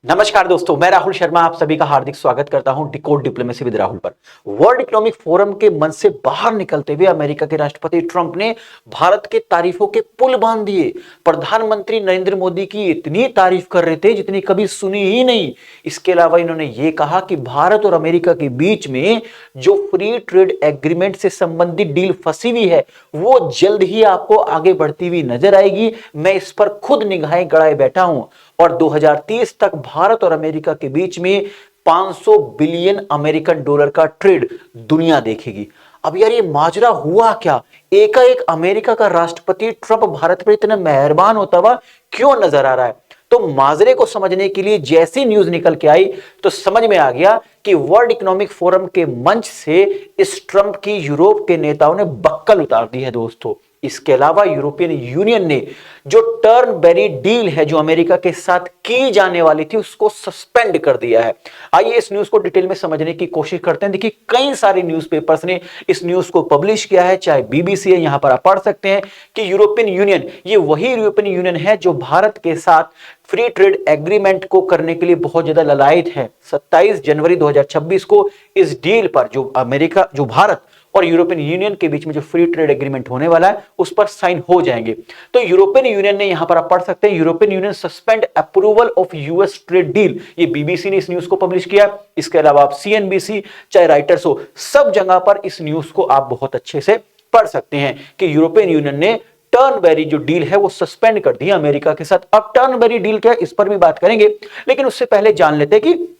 नमस्कार दोस्तों, मैं राहुल शर्मा आप सभी का हार्दिक स्वागत करता हूं डिकोड डिप्लोमेसी विद राहुल पर। वर्ल्ड इकोनॉमिक फोरम के मंच से बाहर निकलते हुए अमेरिका के राष्ट्रपति ट्रंप ने भारत के तारीफों के पुल बांध दिए। प्रधानमंत्री नरेंद्र मोदी की इतनी तारीफ कर रहे थे जितनी कभी सुनी ही नहीं। इसके अलावा इन्होंने ये कहा कि भारत और अमेरिका के बीच में जो फ्री ट्रेड एग्रीमेंट से संबंधित डील फंसी हुई है वो जल्द ही आपको आगे बढ़ती हुई नजर आएगी। मैं इस पर खुद निगाहें गड़ाए बैठा हूं और 2030 तक भारत और अमेरिका के बीच में 500 बिलियन अमेरिकन डॉलर का ट्रेड दुनिया देखेगी। अब यार ये माजरा हुआ क्या? एकाएक अमेरिका का राष्ट्रपति ट्रंप भारत पर इतना मेहरबान होता हुआ क्यों नजर आ रहा है? तो माजरे को समझने के लिए जैसी न्यूज निकल के आई तो समझ में आ गया कि वर्ल्ड इकोनॉमिक फोरम के मंच से इस ट्रंप की यूरोप के नेताओं ने बक्कल उतार दी है दोस्तों। इसके अलावा यूरोपियन यूनियन ने जो टर्नबेरी डील है जो अमेरिका के साथ की जाने वाली थी उसको सस्पेंड कर दिया है। आइए इस न्यूज को डिटेल में समझने की कोशिश करते हैं। देखिए कई सारे न्यूज़पेपर्स ने इस न्यूज को पब्लिश किया है, चाहे बीबीसी है, यहां पर आप पढ़ सकते हैं कि यूरोपियन यूनियन ये वही यूरोपियन यूनियन है जो भारत के साथ फ्री ट्रेड एग्रीमेंट को करने के लिए बहुत ज्यादा ललायत है। 27 जनवरी 2026 को इस डील पर जो भारत और यूरोपियन यूनियन के बीच में जो फ्री ट्रेड एग्रीमेंट होने वाला है उस पर साइन हो जाएंगे। तो यूरोपियन यूनियन ने यहां पर आप पढ़ सकते हैं, European union suspend approval of US trade deal. ये बीबीसी ने इस न्यूज को पब्लिश किया। इसके अलावा आप सीएनबीसी चाहे राइटर्स हो सब जगह पर इस न्यूज को आप बहुत अच्छे से पढ़ सकते हैं कि यूरोपियन यूनियन ने टर्नबेरी जो डील है वो सस्पेंड कर दी अमेरिका के साथ। अब टर्नबेरी डील क्या है इस पर भी बात करेंगे, लेकिन उससे पहले जान लेते हैं कि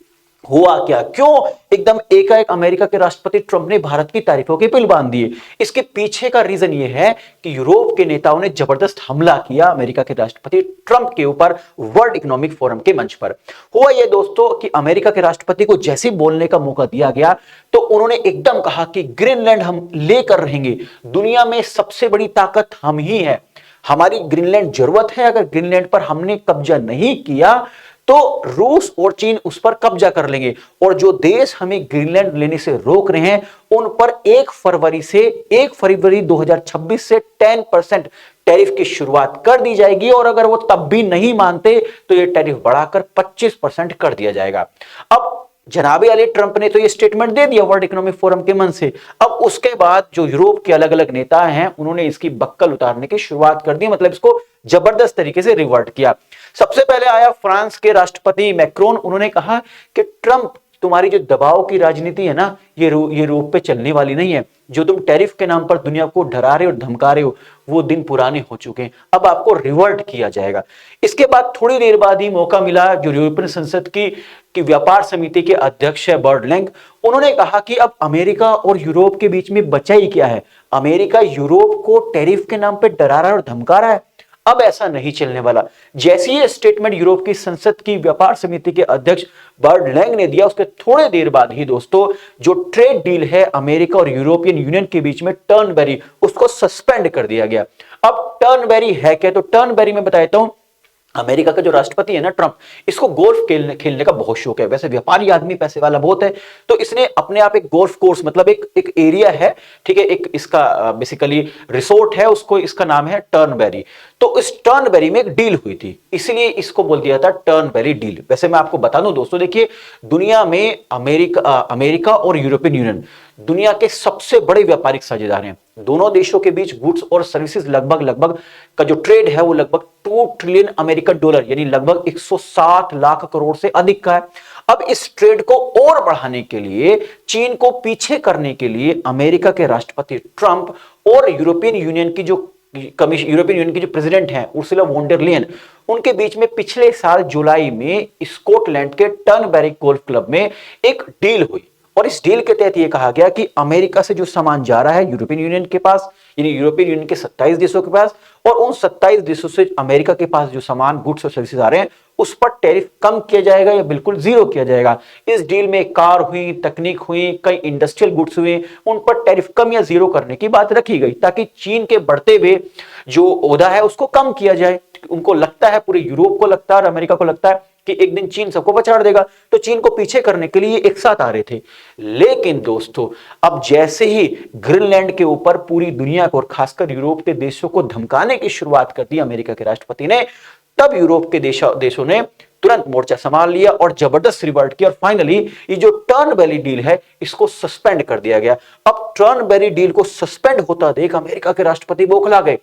हुआ क्या, क्यों एकदम एकाएक अमेरिका के राष्ट्रपति ट्रंप ने भारत की तारीफों के पुल बांध दिए। इसके पीछे का रीजन यह है कि यूरोप के नेताओं ने जबरदस्त हमला किया अमेरिका के राष्ट्रपति ट्रंप के ऊपर वर्ल्ड इकोनॉमिक फोरम के मंच पर। हुआ यह दोस्तों कि अमेरिका के राष्ट्रपति को जैसे बोलने का मौका दिया गया तो उन्होंने एकदम कहा कि ग्रीनलैंड हम लेकर रहेंगे, दुनिया में सबसे बड़ी ताकत हम ही है, हमारी ग्रीनलैंड जरूरत है। अगर ग्रीनलैंड पर हमने कब्जा नहीं किया तो रूस और चीन उस पर कब्जा कर लेंगे और जो देश हमें ग्रीनलैंड लेने से रोक रहे हैं उन पर 1 फरवरी 2026 से 10% टैरिफ की शुरुआत कर दी जाएगी और अगर वो तब भी नहीं मानते तो ये टैरिफ बढ़ाकर 25% कर दिया जाएगा। अब जनाबे अली ट्रंप ने तो ये स्टेटमेंट दे दिया वर्ल्ड इकोनॉमिक फोरम के मंच से। अब उसके बाद जो यूरोप के अलग अलग नेता हैं उन्होंने इसकी बक्कल उतारने की शुरुआत कर दी, मतलब इसको जबरदस्त तरीके से रिवर्ट किया। सबसे पहले आया फ्रांस के राष्ट्रपति मैक्रोन। उन्होंने कहा कि ट्रंप तुम्हारी जो दबाव की राजनीति है ना ये यूरोप पे चलने वाली नहीं है। जो तुम टैरिफ के नाम पर दुनिया को डरा रहे और धमका रहे हो वो दिन पुराने हो चुके हैं, अब आपको रिवर्ट किया जाएगा। इसके बाद थोड़ी देर बाद ही मौका मिला जो यूरोपियन संसद की व्यापार समिति के अध्यक्ष है बर्ट लैंग। उन्होंने कहा कि अब अमेरिका और यूरोप के बीच में बचा ही क्या है, अमेरिका यूरोप को टैरिफ के नाम पर डरा रहा है और धमका रहा है, अब ऐसा नहीं चलने वाला। जैसे ये स्टेटमेंट यूरोप की संसद की व्यापार समिति के अध्यक्ष बर्ट लैंग ने दिया उसके थोड़े देर बाद ही दोस्तों जो ट्रेड डील है अमेरिका और यूरोपियन यूनियन के बीच में टर्नबेरी उसको सस्पेंड कर दिया गया। अब टर्नबेरी है क्या, तो टर्नबेरी में बताता हूं अमेरिका का जो राष्ट्रपति है ना ट्रंप, इसको गोल्फ खेलने का बहुत शौक है। वैसे व्यापारी आदमी, पैसे वाला बहुत है, तो इसने अपने आप एक गोल्फ कोर्स मतलब एक एरिया है, ठीक है, एक इसका बेसिकली रिसोर्ट है, उसको इसका नाम है टर्नबेरी। तो इस टर्नबेरी में एक डील हुई थी इसलिए इसको बोल दिया था टर्नबेरी डील। वैसे मैं आपको बता दूं दोस्तों, देखिए दुनिया में अमेरिका और यूरोपियन यूनियन दुनिया के सबसे बड़े व्यापारिक साझेदार हैं। दोनों देशों के बीच गुड्स और सर्विसेज लगभग का जो ट्रेड है वो लगभग 2 ट्रिलियन अमेरिकन डॉलर यानी लगभग 160 लाख करोड़ से अधिक का है। अब इस ट्रेड को और बढ़ाने के लिए, चीन को पीछे करने के लिए अमेरिका के राष्ट्रपति ट्रंप और यूरोपियन यूनियन की जो प्रेसिडेंट हैं उर्सुला वॉन डेर लेयन, उनके बीच में पिछले साल जुलाई में स्कॉटलैंड के टर्नबेरी गोल्फ क्लब में एक डील हुई और इस डील के तहत यह कहा गया कि अमेरिका से जो सामान जा रहा है यूरोपियन यूनियन के पास यानी यूरोपियन यूनियन के 27 देशों के पास और उन 27 देशों से अमेरिका के पास जो सामान गुड्स और सर्विसेज आ रहे हैं उस पर टैरिफ कम किया जाएगा या बिल्कुल जीरो किया जाएगा। इस डील में कार हुई, तकनीक हुई, कई इंडस्ट्रियल गुड्स हुए, उन पर टैरिफ कम या जीरो करने की बात रखी गई ताकि चीन के बढ़ते हुए जो ओहदा है उसको कम किया जाए। उनको लगता है, पूरे यूरोप को लगता है और अमेरिका को लगता है कि एक दिन चीन सबको पछाड़ देगा, तो चीन को पीछे करने के लिए एक साथ आ रहे थे। लेकिन दोस्तों अब जैसे ही ग्रीनलैंड के ऊपर पूरी दुनिया को और खासकर यूरोप के देशों को धमकाने की शुरुआत कर दी अमेरिका के राष्ट्रपति ने, तब यूरोप के देशों ने तुरंत मोर्चा संभाल लिया और जबरदस्त रिवर्ट किया और फाइनली ये जो टर्नबेरी डील है इसको सस्पेंड कर दिया गया। अब टर्नबेरी डील को सस्पेंड होता देख अमेरिका के राष्ट्रपति बौखला गए।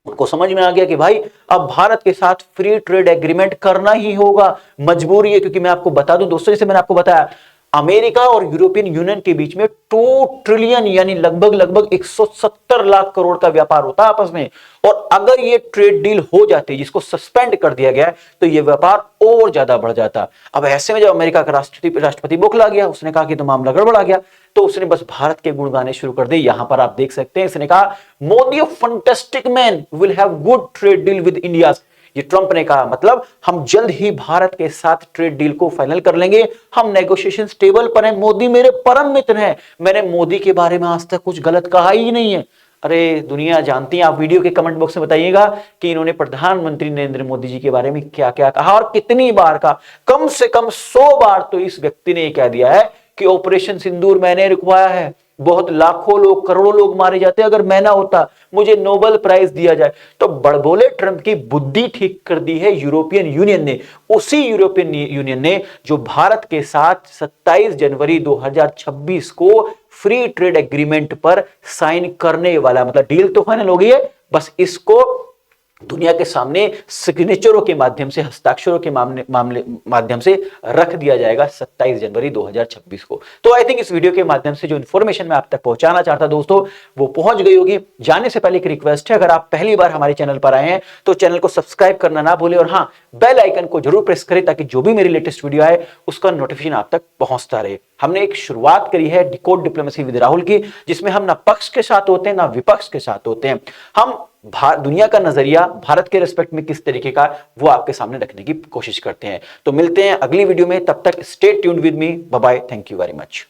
उनको समझ में आ गया कि भाई अब भारत के साथ फ्री ट्रेड एग्रीमेंट करना ही होगा, मजबूरी है। क्योंकि मैं आपको बता दूं दोस्तों, जैसे मैंने आपको बताया अमेरिका और यूरोपियन यूनियन के बीच में 2 ट्रिलियन यानी लगभग 170 लाख करोड़ का व्यापार होता है आपस में। और अगर ये ट्रेड डील हो जाती जिसको सस्पेंड कर दिया गया तो ये व्यापार और ज्यादा बढ़ जाता। अब ऐसे में जब अमेरिका का राष्ट्रपति बौखला गया, उसने कहा कि तो मामला गड़बड़ा गया, तो उसने बस भारत के गुण गाने शुरू कर दिए। यहां पर आप देख सकते हैं, इसने कहा Modi fantastic man will have good trade deal with India. ये ट्रंप ने कहा मतलब हम जल्द ही भारत के साथ ट्रेड डील को फाइनल कर लेंगे, हम नेगोशिएशन टेबल पर हैं, मोदी मेरे परम मित्र हैं, मैंने मोदी के बारे में आज तक कुछ गलत कहा ही नहीं है। अरे दुनिया जानती है, आप वीडियो के कमेंट बॉक्स में बताइएगा कि इन्होंने प्रधानमंत्री नरेंद्र मोदी जी के बारे में क्या क्या कहा और कितनी बार कहा। कम से कम 100 बार तो इस व्यक्ति ने कह दिया है कि ऑपरेशन सिंदूर मैंने रुकवाया है, बहुत लाखों लोग करोड़ों लोग मारे जाते, अगर मैं ना होता मुझे नोबेल प्राइज दिया जाए। तो बड़बोले ट्रंप की बुद्धि ठीक कर दी है यूरोपियन यूनियन ने, उसी यूरोपियन यूनियन ने जो भारत के साथ 27 जनवरी 2026 को फ्री ट्रेड एग्रीमेंट पर साइन करने वाला, मतलब डील तो फाइनल हो गई है, बस इसको दुनिया के सामने सिग्नेचरों के माध्यम से, हस्ताक्षरों के माध्यम से रख दिया जाएगा 27 जनवरी 2026 को। तो आई थिंक इस वीडियो के माध्यम से जो इंफॉर्मेशन मैं आप तक पहुंचाना चाहता दोस्तों वो पहुंच गई होगी। जाने से पहले एक रिक्वेस्ट है, अगर आप पहली बार हमारे चैनल पर आए हैं तो चैनल को सब्सक्राइब करना ना भूलें और हाँ बेल आइकन को जरूर प्रेस करें ताकि जो भी मेरी लेटेस्ट वीडियो आए उसका नोटिफिकेशन आप तक पहुंचता रहे। हमने एक शुरुआत करी है डिकोड डिप्लोमेसी विद राहुल की, जिसमें हम ना पक्ष के साथ होते हैं ना विपक्ष के साथ होते हैं। हम दुनिया का नजरिया भारत के रिस्पेक्ट में किस तरीके का वो आपके सामने रखने की कोशिश करते हैं। तो मिलते हैं अगली वीडियो में, तब तक stay tuned with me, bye bye, thank you very much.